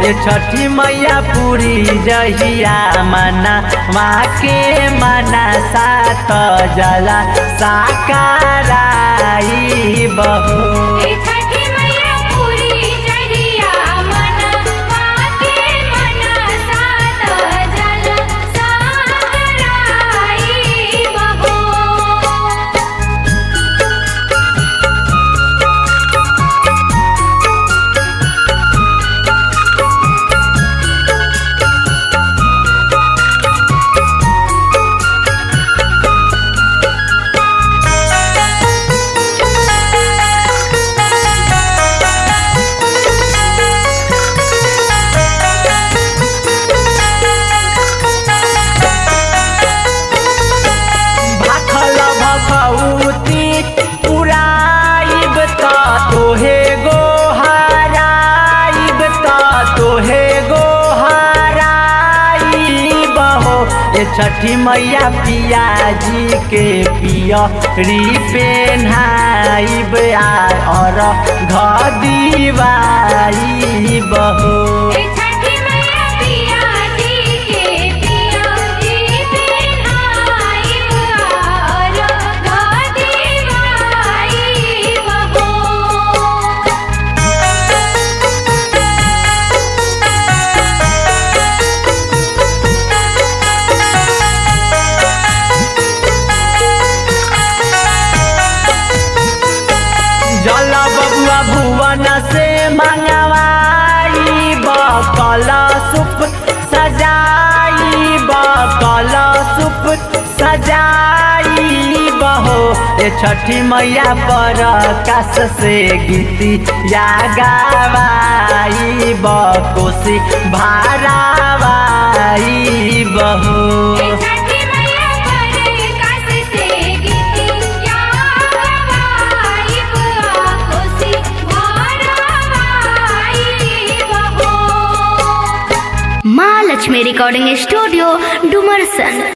ये छठी मैया पूरी जहिया मना माँ के मना सात जला साकाराई बहो। छठी मैया पियाजी के पियरी पेन्हाइब और घदिवाई बहो। जल बबुआ भुवन से मंगवाई बकल सुप सजाई बकल सुप सजाई बहो। ये छठी मैया पर काश से गीती या गावाई बकोसी भारावाई बहो। माँ लक्ष्मी रिकॉर्डिंग स्टूडियो डुमरसन।